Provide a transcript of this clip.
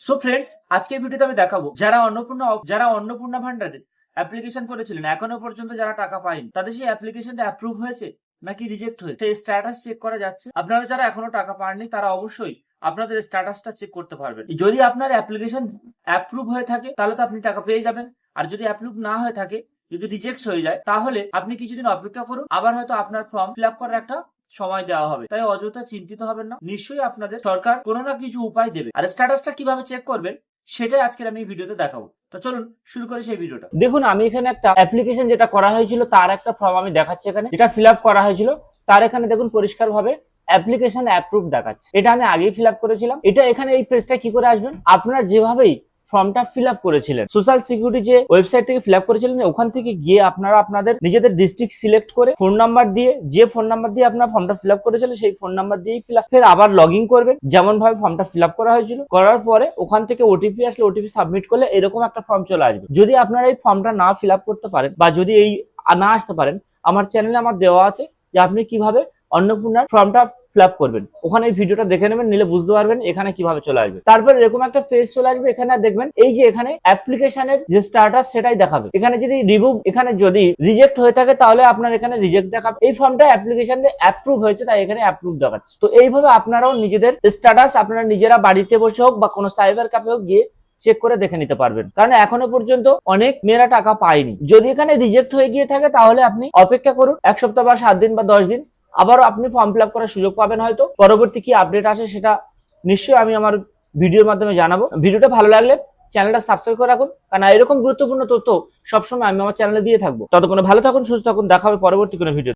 So friends, আজকের ভিডিওতে আমি দেখাবো যারা অন্নপূর্ণা ভান্ডারের অ্যাপ্লিকেশন করেছিলেন এখনো পর্যন্ত যারা টাকা পায়নি, তাদের সেই অ্যাপ্লিকেশনটা অ্যাপ্রুভ হয়েছে নাকি রিজেক্ট হয়েছে, সেই স্ট্যাটাস চেক করা যাচ্ছে। আপনারা যারা এখনো টাকা পাননি তারা অবশ্যই আপনাদের স্ট্যাটাসটা চেক করতে পারবেন। যদি আপনার অ্যাপ্লিকেশন অ্যাপ্রুভ হয়ে থাকে তাহলে তো আপনি টাকা পেয়ে যাবেন, আর যদি অ্যাপ্রুভ না হয়ে থাকে, যদি রিজেক্ট হয়ে যায়, তাহলে আপনি কিছুদিন অপেক্ষা করুন, আবার হয়তো আপনার ফর্ম ফিল আপ করার একটা সময় দেওয়া হবে। তাই অযথা চিন্তিত হবেন না, নিশ্চয়ই আপনাদের সরকার কোনো না কিছু উপায় দেবে। আর স্ট্যাটাসটা কিভাবে চেক করবেন সেটাই আজকের আমি ভিডিওতে দেখাবো। তো চলুন শুরু করি সেই ভিডিওটা। দেখুন, আমি এখানে একটা অ্যাপ্লিকেশন যেটা করা হয়েছিল তার একটা ফর্ম আমি দেখাচ্ছি এখানে, যেটা ফিল আপ করা হয়েছিল। তার এখানে দেখুন পরিষ্কার ভাবে অ্যাপ্লিকেশন অ্যাপ্রুভ দেখাচ্ছে। এটা আমি আগেই ফিল আপ করেছিলাম। এটা এখানে এই পেজটা কি করে আসবেন, আপনারা যেভাবেই ফর্মটা ফিল আপ করেছিলেন, সোশ্যাল সিকিউরিটি যে ওয়েবসাইট থেকে ফিল আপ করেছিলেন, ওখান থেকে গিয়ে আপনারা আপনাদের নিজেদের ডিস্ট্রিক্ট সিলেক্ট করে ফোন নাম্বার দিয়ে, যে ফোন নাম্বার দিয়ে আপনার ফর্মটা ফিল আপ করেছিলেন সেই ফোন নাম্বার দিয়েই ফিল আপ, ফের আবার লগ ইন করবেন যেমন ভাবে ফর্মটা ফিল আপ করা হয়েছিল। করার পরে ওখান থেকে ওটিপি আসলে ওটিপি সাবমিট করলে এরকম একটা ফর্ম চলে আসবে। যদি আপনারা এই ফর্মটা না ফিল আপ করতে পারেন বা যদি এই না আসতে পারেন, আমার চ্যানেলে আমার দেওয়া আছে যে আপনি কিভাবে অন্নপূর্ণার ফর্মটা ফিল আপ করবেন। ওখানে এই ভিডিওটা দেখে নেবেন, নিলে বুঝতে পারবেন এখানে কিভাবে চলে আসবে। তারপর এরকম একটা পেজ চলে আসবে। এখানে দেখবেন এই যে এখানে অ্যাপ্লিকেশনের যে স্ট্যাটাস সেটাই দেখাবে। এখানে যদি রিমুভ, এখানে যদি রিজেক্ট হয়ে থাকে তাহলে আপনার এখানে রিজেক্ট দেখাবে। এই ফর্মটা অ্যাপ্লিকেশনে অ্যাপ্রুভ হয়েছে তাই এখানে অ্যাপ্রুভ দেখাচ্ছে। তো এইভাবে আপনারাও নিজেদের স্ট্যাটাস আপনারা নিজেরা বাড়িতে বসে হোক বা কোনো সাইবার ক্যাফে হোক গিয়ে চেক করে দেখে নিতে পারবেন। কারণ এখনো পর্যন্ত অনেক মেয়েরা টাকা পায়নি। যদি এখানে রিজেক্ট হয়ে গিয়ে থাকে তাহলে আপনি অপেক্ষা করুন 1 সপ্তাহ বা 7 দিন বা 10 দিন, আবারও আপনি ফর্ম ফিল আপ করার সুযোগ পাবেন। হয়তো পরবর্তী কি আপডেট আসে সেটা নিশ্চয়ই আমি আমার ভিডিওর মাধ্যমে জানাবো। ভিডিওটা ভালো লাগলে চ্যানেলটা সাবস্ক্রাইব করে রাখুন, কারণ এরকম গুরুত্বপূর্ণ তথ্য সবসময় আমি আমার চ্যানেলে দিয়ে থাকবো। ততক্ষণে ভালো থাকুন, সুস্থ থাকুন, দেখা হবে পরবর্তী কোনো ভিডিও।